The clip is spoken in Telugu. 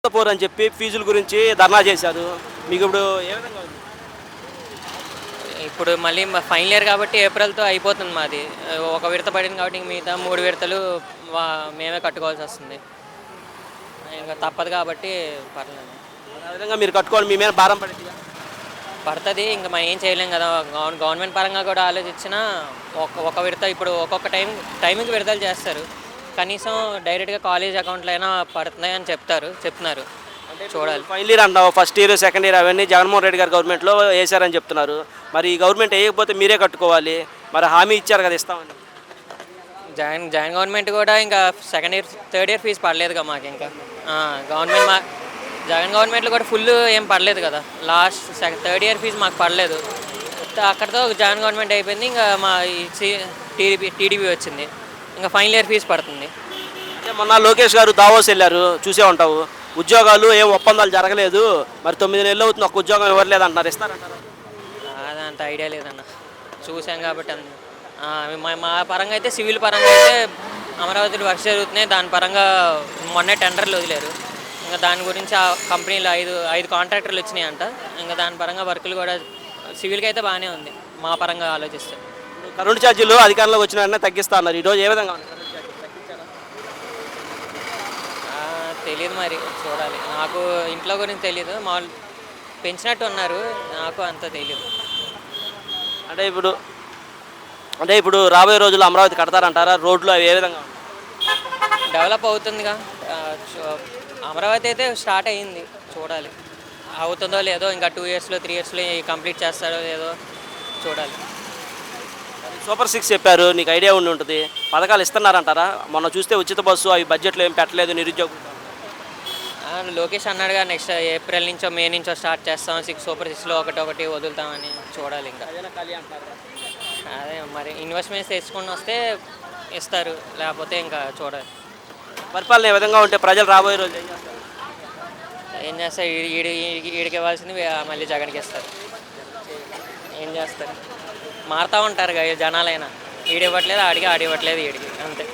పోరు అని చెప్పి ఫీజుల గురించి ధర్నా చేశారు. మీకు ఇప్పుడు ఏ విధంగా ఉంది? ఇప్పుడు మళ్ళీ ఫైనల్ ఇయర్ కాబట్టి ఏప్రిల్‌తో అయిపోతుంది మాది. ఒక విడత పడింది కాబట్టి ఇంక మిగతా 3 విడతలు వా మేమే కట్టుకోవాల్సి వస్తుంది. ఇంక తప్పదు కాబట్టి పర్లేదు. మరి ఆ విధంగా మీరు కట్టుకోవాలి, మీ మీద భారం పడిద్దిగా. పడతది. ఇంక మనం ఏం చేయలేం కదా! గవర్నమెంట్ పరంగా కూడా ఆలోచించినా ఒక విడత ఇప్పుడు ఒక్కొక్క టైంకి విడుదల చేస్తారు. కనీసం డైరెక్ట్‌గా కాలేజ్ అకౌంట్‌లో అయినా పడుతున్నాయని చెప్తున్నారు. చూడాలి. ఫైనల్ ఇయర్ అంటున్నావు, ఫస్ట్ ఇయర్, సెకండ్ ఇయర్ అవన్నీ జగన్మోహన్ రెడ్డి గారి గవర్నమెంట్లో వేశారని చెప్తున్నారు. మరి ఈ గవర్నమెంట్ వేయకపోతే మీరే కట్టుకోవాలి. మరి హామీ ఇచ్చారు కదా ఇస్తామని. జగన్ గవర్నమెంట్ కూడా ఇంకా second year, third year fees పడలేదుగా మాకింకా. ఆ! గవర్నమెంట్ మా జగన్ గవర్నమెంట్‌లో కూడా ఫుల్ ఏం పడలేదు కదా! లాస్ట్ థర్డ్ ఇయర్ ఫీజు మాకు పడలేదు. అక్కడితో జగన్ గవర్నమెంట్ అయిపోయింది. ఇంకా మా ఈ టీడీపీ వచ్చింది. ఇంకా ఫైనల్ ఇయర్ ఫీజు పడుతుంది. అంటే మొన్న లోకేష్ గారు దావోస్ వెళ్ళారు, చూసే ఉంటావు. ఉద్యోగాలు ఏం ఒప్పందాలు జరగలేదు, మరి 9 నెలలు అవుతుంది, ఒక్క ఉద్యోగం ఇవ్వలేదు అంటున్నారు. ఇస్తారంటారు. అదంత ఐడియా లేదన్న. చూసాం కాబట్టి మా పరంగా అయితే సివిల్ పరంగా అయితే అమరావతిలో వర్క్ జరుగుతున్నాయి. దాని పరంగా మొన్నే టెండర్లు వదిలేరు. ఇంకా దాని గురించి ఆ కంపెనీలు ఐదు కాంట్రాక్టర్లు వచ్చినాయంట. ఇంకా దాని పరంగా వర్కులు కూడా సివిల్కి అయితే బాగానే ఉంది మా పరంగా ఆలోచిస్తే. కరెంటు ఛార్జీలు అధికారంలోకి వచ్చిన వెంటనే తగ్గిస్తా అన్నారు. ఈరోజు ఏ విధంగా ఉంది కరెంటు ఛార్జీలు తగ్గించారా? తెలియదు మరి, చూడాలి. నాకు ఇంట్లో గురించి తెలియదు. మామూలు పెంచినట్టు ఉన్నారు, నాకు అంత తెలియదు. అంటే ఇప్పుడు అంటే ఇప్పుడు రాబోయే రోజుల్లో అమరావతి కడతారంటారా? రోడ్లు అవి ఏ విధంగా ఉన్నాయి? డెవలప్ అవుతుందిగా. ఆ, చూ- అమరావతి అయితే స్టార్ట్ అయ్యింది, చూడాలి అవుతుందో లేదో. ఇంకా 2 ఇయర్స్లో 3 ఇయర్స్లో కంప్లీట్ చేస్తారో లేదో చూడాలి. సూపర్ 6 చెప్పారు, నీకు ఐడియా ఉండి ఉంటుంది. పథకాలు ఇస్తున్నారంటారా? మొన్న చూస్తే ఉచిత బస్సు అవి బడ్జెట్లో ఏం పెట్టలేదు నిరుద్యోగులు. లోకేష్ అన్నాడుగా నెక్స్ట్ ఏప్రిల్ నుంచో మే నుంచో స్టార్ట్ చేస్తాం, సూపర్ 6లో ఒకటి వదులుతామని. చూడాలి ఇంకా. అదే మరి ఇన్వెస్ట్మెంట్స్ తెచ్చుకొని వస్తే ఇస్తారు, లేకపోతే ఇంకా చూడాలి. పరిపాలన ఏ విధంగా ఉంటే ప్రజలు రాబోయే రోజులు ఏం చేస్తారు? ఏం చేస్తారు, ఈడికి ఇవ్వాల్సింది మళ్ళీ జగన్కి ఇస్తారు. ఏం చేస్తారు, మారుతూ ఉంటారు కదా జనాలైనా. ఈడివ్వట్లేదు ఆడికి, ఆడివ్వట్లేదు ఈడికి, అంతే.